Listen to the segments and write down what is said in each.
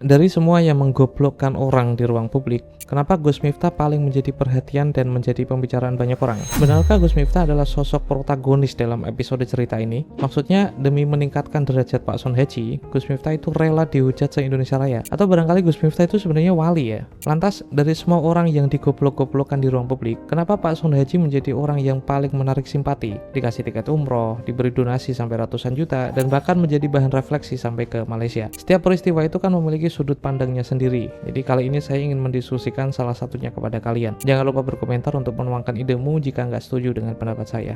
Dari semua yang menggoblokkan orang di ruang publik, kenapa Gus Miftah paling menjadi perhatian dan menjadi pembicaraan banyak orang? Benarkah Gus Miftah adalah sosok protagonis dalam episode cerita ini? Maksudnya, demi meningkatkan derajat Pak Sun Haji, Gus Miftah itu rela dihujat se-Indonesia Raya? Atau barangkali Gus Miftah itu sebenarnya wali ya? Lantas, dari semua orang yang digoblok-goblokkan di ruang publik, kenapa Pak Sun Haji menjadi orang yang paling menarik simpati? Dikasih tiket umroh, diberi donasi sampai ratusan juta, dan bahkan menjadi bahan refleksi sampai ke Malaysia. Setiap peristiwa itu kan memiliki sudut pandangnya sendiri. Jadi kali ini saya ingin mendiskusikan salah satunya kepada kalian. Jangan lupa berkomentar untuk menuangkan idemu jika nggak setuju dengan pendapat saya.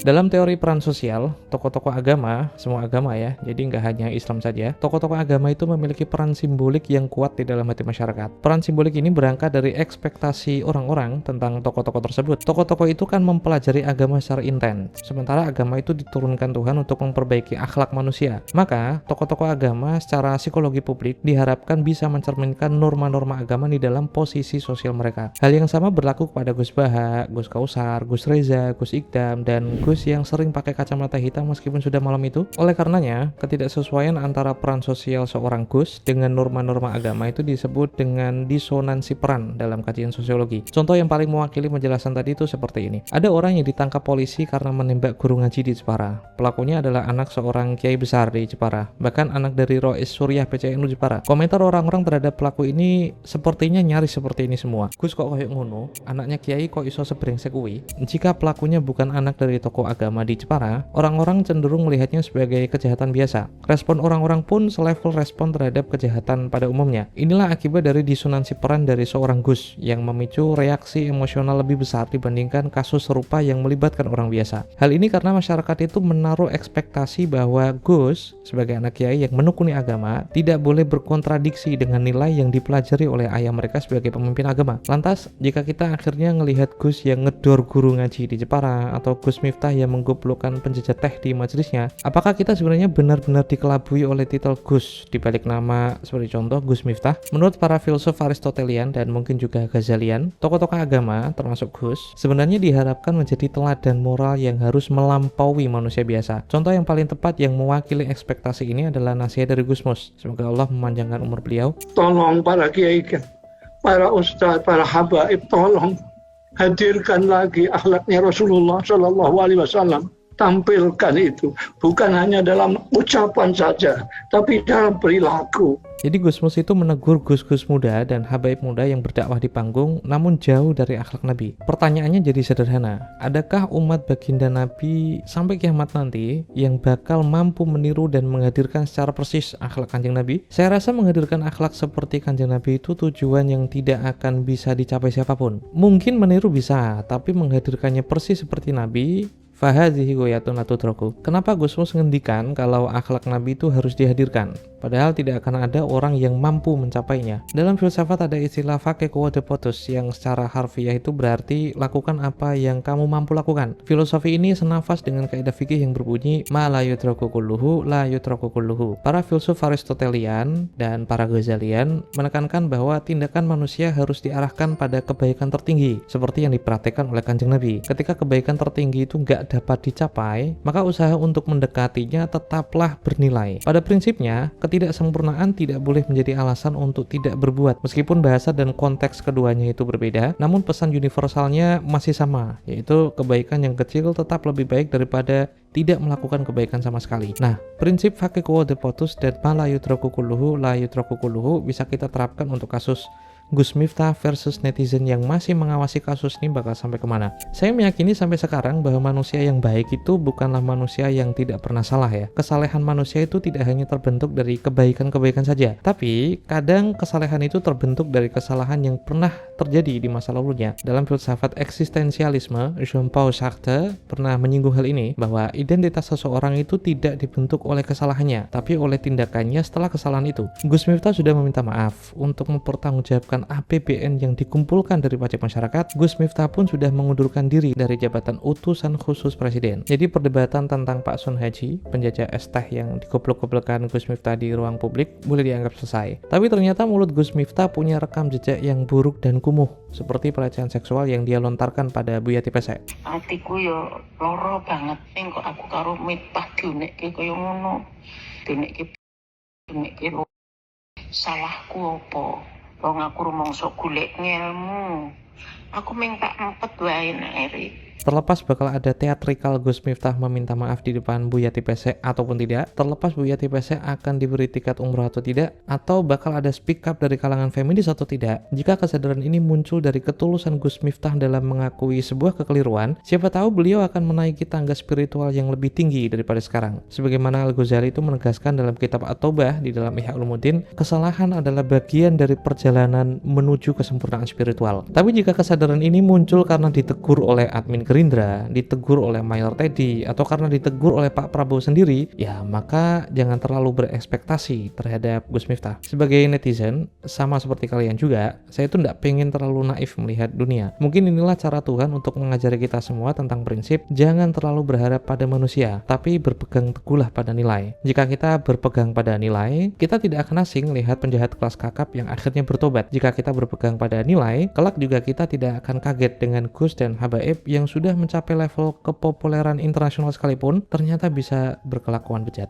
Dalam teori peran sosial, tokoh-tokoh agama, semua agama ya, jadi nggak hanya Islam saja, tokoh-tokoh agama itu memiliki peran simbolik yang kuat di dalam hati masyarakat. Peran simbolik ini berangkat dari ekspektasi orang-orang tentang tokoh-tokoh tersebut. Tokoh-tokoh itu kan mempelajari agama secara intens, sementara agama itu diturunkan Tuhan untuk memperbaiki akhlak manusia. Maka, tokoh-tokoh agama secara psikologi publik diharapkan bisa mencerminkan norma-norma agama di dalam posisi sosial mereka. Hal yang sama berlaku kepada Gus Baha, Gus Kausar, Gus Reza, Gus Ikdam, dan Gus yang sering pakai kacamata hitam meskipun sudah malam itu. Oleh karenanya, ketidaksesuaian antara peran sosial seorang Gus dengan norma-norma agama itu disebut dengan disonansi peran dalam kajian sosiologi. Contoh yang paling mewakili penjelasan tadi itu seperti ini. Ada orang yang ditangkap polisi karena menembak guru ngaji di Jepara. Pelakunya adalah anak seorang kiai besar di Jepara, bahkan anak dari Rois Suriah PCNU Jepara. Komentar orang-orang terhadap pelaku ini sepertinya nyaris seperti ini semua. Gus kok kayak ngono? Anaknya kiai kok iso sebrengsek kuwi? Jika pelakunya bukan anak dari tokoh agama di Jepara, orang-orang cenderung melihatnya sebagai kejahatan biasa. Respon orang-orang pun selevel respon terhadap kejahatan pada umumnya. Inilah akibat dari disonansi peran dari seorang Gus yang memicu reaksi emosional lebih besar dibandingkan kasus serupa yang melibatkan orang biasa. Hal ini karena masyarakat itu menaruh ekspektasi bahwa Gus sebagai anak kiai yang menekuni agama tidak boleh berkontradiksi dengan nilai yang dipelajari oleh ayah mereka sebagai pemimpin agama. Lantas, jika kita akhirnya melihat Gus yang ngedor guru ngaji di Jepara atau Gus Miftah yang menggoblokkan penjajah teh di majelisnya, apakah kita sebenarnya benar-benar dikelabui oleh titel Gus di balik nama seperti contoh Gus Miftah? Menurut para filsuf Aristotelian dan mungkin juga Ghazalian, tokoh-tokoh agama termasuk Gus sebenarnya diharapkan menjadi teladan moral yang harus melampaui manusia biasa. Contoh yang paling tepat yang mewakili ekspektasi ini adalah nasihat dari Gus Mus. Semoga Allah memanjangkan umur beliau. Tolong para kiai, para ustadz, para habaib, tolong hadirkan lagi akhlaknya Rasulullah Shallallahu Alaihi Wasallam. Tampilkan itu bukan hanya dalam ucapan saja, tapi dalam perilaku. Jadi Gus Mus itu menegur gus-gus muda dan habaib muda yang berdakwah di panggung namun jauh dari akhlak Nabi. Pertanyaannya jadi sederhana, adakah umat baginda Nabi sampai kiamat nanti yang bakal mampu meniru dan menghadirkan secara persis akhlak Kanjeng Nabi? Saya rasa menghadirkan akhlak seperti Kanjeng Nabi itu tujuan yang tidak akan bisa dicapai siapapun. Mungkin meniru bisa, tapi menghadirkannya persis seperti Nabi, fahadhihi ghayatun la tudraku. Kenapa Gus Mus ngendikan kalau akhlak Nabi itu harus dihadirkan? Padahal tidak akan ada orang yang mampu mencapainya. Dalam filsafat ada istilah fake quod potus yang secara harfiah itu berarti lakukan apa yang kamu mampu lakukan. Filosofi ini senafas dengan kaidah fikih yang berbunyi ma la yudraku kulluhu la yutraku kulluhu. Para filsuf Aristotelian dan para Ghazalian menekankan bahwa tindakan manusia harus diarahkan pada kebaikan tertinggi seperti yang dipraktekkan oleh Kanjeng Nabi. Ketika kebaikan tertinggi itu nggak dapat dicapai, maka usaha untuk mendekatinya tetaplah bernilai. Pada prinsipnya, ketidaksempurnaan tidak boleh menjadi alasan untuk tidak berbuat. Meskipun bahasa dan konteks keduanya itu berbeda, namun pesan universalnya masih sama, yaitu kebaikan yang kecil tetap lebih baik daripada tidak melakukan kebaikan sama sekali. Nah, prinsip faqih quod potus dan ma la yutraku kulluhu la yutraku kulluhu bisa kita terapkan untuk kasus Gus Miftah versus netizen yang masih mengawasi kasus ini bakal sampai kemana. Saya meyakini sampai sekarang bahwa manusia yang baik itu bukanlah manusia yang tidak pernah salah ya. Kesalehan manusia itu tidak hanya terbentuk dari kebaikan-kebaikan saja, tapi kadang kesalehan itu terbentuk dari kesalahan yang pernah terjadi di masa lalunya. Dalam filsafat eksistensialisme, Jean-Paul Sartre pernah menyinggung hal ini, bahwa identitas seseorang itu tidak dibentuk oleh kesalahannya, tapi oleh tindakannya setelah kesalahan itu. Gus Miftah sudah meminta maaf untuk mempertanggungjawabkan pendapatan APBN yang dikumpulkan dari pajak masyarakat, Gus Miftah pun sudah mengundurkan diri dari jabatan utusan khusus presiden. Jadi perdebatan tentang Pak Sun Haji, penjajah es teh yang digoblok-goblokan Gus Miftah di ruang publik, boleh dianggap selesai. Tapi ternyata mulut Gus Miftah punya rekam jejak yang buruk dan kumuh, seperti pelecehan seksual yang dia lontarkan pada Bu Yati Pesek. Atiku yo loro banget ning kok aku karo Miftah diunekke kaya ngono. Diunekke salahku apa? Wong aku rumangsa golek ngelmu. Aku minta empet wae nek eri. Terlepas bakal ada teatrikal Gus Miftah meminta maaf di depan Bu Yati Pesek ataupun tidak, terlepas Bu Yati Pesek akan diberi tiket umroh atau tidak, atau bakal ada speak up dari kalangan feminis atau tidak, jika kesadaran ini muncul dari ketulusan Gus Miftah dalam mengakui sebuah kekeliruan, siapa tahu beliau akan menaiki tangga spiritual yang lebih tinggi daripada sekarang. Sebagaimana Al-Ghazali itu menegaskan dalam kitab At-Taubah di dalam Ihya Ulumuddin, kesalahan adalah bagian dari perjalanan menuju kesempurnaan spiritual. Tapi jika kesadaran ini muncul karena ditegur oleh admin Gerindra, ditegur oleh Mayor Teddy, atau karena ditegur oleh Pak Prabowo sendiri, ya maka jangan terlalu berekspektasi terhadap Gus Miftah. Sebagai netizen, sama seperti kalian juga, saya tuh nggak pengen terlalu naif melihat dunia. Mungkin inilah cara Tuhan untuk mengajari kita semua tentang prinsip jangan terlalu berharap pada manusia, tapi berpegang teguhlah pada nilai. Jika kita berpegang pada nilai, kita tidak akan asing lihat penjahat kelas kakap yang akhirnya bertobat. Jika kita berpegang pada nilai, kelak juga kita tidak akan kaget dengan Gus dan Habaib yang sudah mencapai level kepopuleran internasional sekalipun ternyata bisa berkelakuan bejat.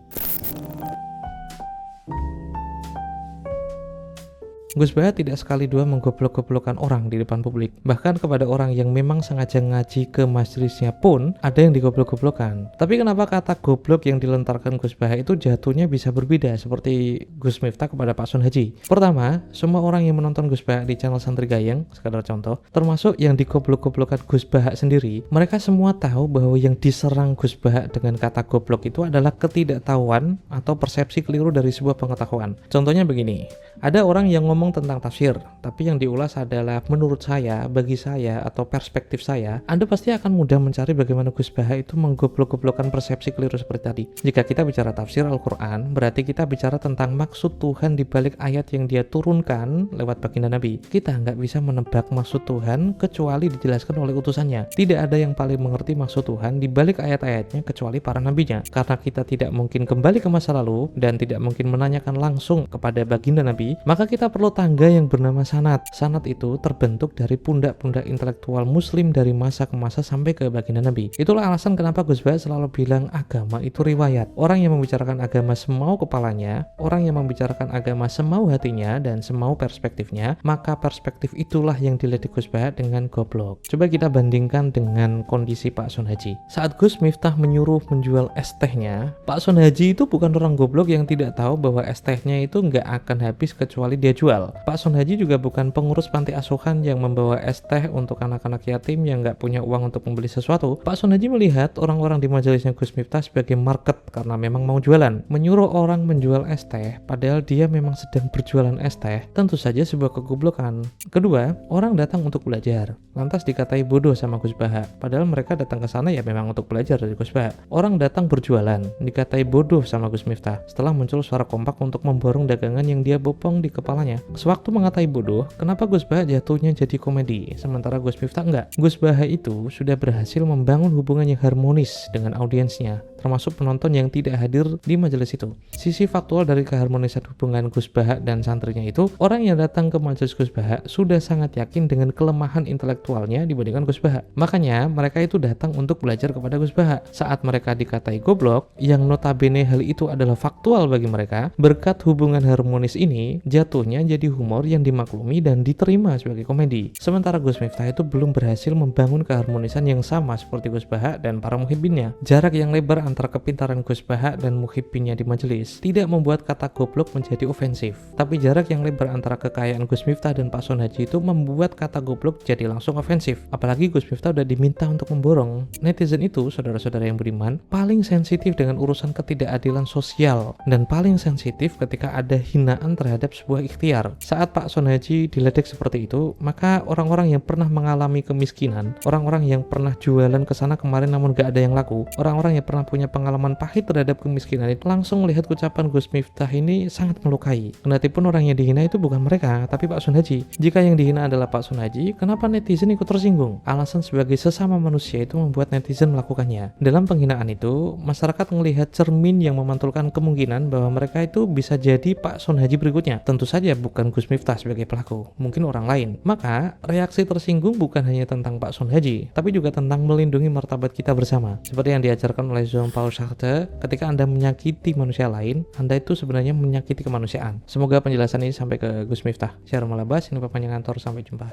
Gus Baha tidak sekali dua menggoblok-goblokkan orang di depan publik. Bahkan kepada orang yang memang sengaja ngaji ke majelisnya pun ada yang digoblok-goblokkan. Tapi kenapa kata goblok yang dilontarkan Gus Baha itu jatuhnya bisa berbeda seperti Gus Miftah kepada Pak Sun Haji? Pertama, semua orang yang menonton Gus Baha di channel Santri Gayeng, sekadar contoh, termasuk yang digoblok-goblokkan Gus Baha sendiri, mereka semua tahu bahwa yang diserang Gus Baha dengan kata goblok itu adalah ketidaktahuan atau persepsi keliru dari sebuah pengetahuan. Contohnya begini, ada orang yang ngomong tentang tafsir, tapi yang diulas adalah menurut saya, bagi saya, atau perspektif saya. Anda pasti akan mudah mencari bagaimana Gus Baha itu menggoblok-goblokkan persepsi keliru seperti tadi. Jika kita bicara tafsir Al-Quran, berarti kita bicara tentang maksud Tuhan di balik ayat yang dia turunkan lewat baginda Nabi. Kita nggak bisa menebak maksud Tuhan kecuali dijelaskan oleh utusannya. Tidak ada yang paling mengerti maksud Tuhan di balik ayat-ayatnya kecuali para nabinya. Karena kita tidak mungkin kembali ke masa lalu dan tidak mungkin menanyakan langsung kepada baginda Nabi, maka kita perlu tangga yang bernama sanad. Sanad itu terbentuk dari pundak-pundak intelektual muslim dari masa ke masa sampai ke baginda Nabi. Itulah alasan kenapa Gus Baha selalu bilang agama itu riwayat. Orang yang membicarakan agama semau kepalanya, orang yang membicarakan agama semau hatinya dan semau perspektifnya, maka perspektif itulah yang dilihat Gus Baha dengan goblok. Coba kita bandingkan dengan kondisi Pak Sun Haji. Saat Gus Miftah menyuruh menjual es tehnya, Pak Sun Haji itu bukan orang goblok yang tidak tahu bahwa es tehnya itu nggak akan habis kecuali dia jual. Pak Sun Haji juga bukan pengurus panti asuhan yang membawa es teh untuk anak-anak yatim yang nggak punya uang untuk membeli sesuatu. Pak Sun Haji melihat orang-orang di majelisnya Gus Miftah sebagai market karena memang mau jualan. Menyuruh orang menjual es teh padahal dia memang sedang berjualan es teh, tentu saja sebuah kegoblokan. Kedua, orang datang untuk belajar, lantas dikatai bodoh sama Gus Baha, padahal mereka datang ke sana ya memang untuk belajar dari Gus Baha. Orang datang berjualan, dikatai bodoh sama Gus Miftah, setelah muncul suara kompak untuk memborong dagangan yang dia bopong di kepalanya. Sewaktu mengatai bodoh, kenapa Gus Baha jatuhnya jadi komedi, sementara Gus Miftah enggak? Gus Baha itu sudah berhasil membangun hubungan yang harmonis dengan audiensnya, termasuk penonton yang tidak hadir di majelis itu. Sisi faktual dari keharmonisan hubungan Gus Baha dan santrinya itu, orang yang datang ke majelis Gus Baha sudah sangat yakin dengan kelemahan intelektualnya dibandingkan Gus Baha. Makanya mereka itu datang untuk belajar kepada Gus Baha. Saat mereka dikatai goblok, yang notabene hal itu adalah faktual bagi mereka, berkat hubungan harmonis ini, jatuhnya jadi humor yang dimaklumi dan diterima sebagai komedi. Sementara Gus Miftah itu belum berhasil membangun keharmonisan yang sama seperti Gus Baha dan para muhibbinnya. Jarak yang lebar antara kepintaran Gus Baha dan muhibbinnya di majelis tidak membuat kata goblok menjadi ofensif, tapi jarak yang lebar antara kekayaan Gus Miftah dan Pak Sun Haji itu membuat kata goblok jadi langsung ofensif. Apalagi Gus Miftah udah diminta untuk memborong. Netizen itu, saudara-saudara yang beriman, paling sensitif dengan urusan ketidakadilan sosial dan paling sensitif ketika ada hinaan terhadap sebuah ikhtiar. Saat Pak Sun Haji diledek seperti itu, maka orang-orang yang pernah mengalami kemiskinan, orang-orang yang pernah jualan ke sana kemarin namun gak ada yang laku, orang-orang yang pernah punya punya pengalaman pahit terhadap kemiskinan itu langsung melihat ucapan Gus Miftah ini sangat melukai. Kendatipun orang yang dihina itu bukan mereka, tapi Pak Sunhaji. Jika yang dihina adalah Pak Sunhaji, kenapa netizen ikut tersinggung? Alasan sebagai sesama manusia itu membuat netizen melakukannya. Dalam penghinaan itu, masyarakat melihat cermin yang memantulkan kemungkinan bahwa mereka itu bisa jadi Pak Sunhaji berikutnya. Tentu saja bukan Gus Miftah sebagai pelaku, mungkin orang lain. Maka, reaksi tersinggung bukan hanya tentang Pak Sunhaji, tapi juga tentang melindungi martabat kita bersama. Seperti yang diajarkan oleh Jean-Paul Sartre, ketika Anda menyakiti manusia lain, Anda itu sebenarnya menyakiti kemanusiaan. Semoga penjelasan ini sampai ke Gus Miftah. Saya Romo Labas, ini Bapak Nyantor, sampai jumpa.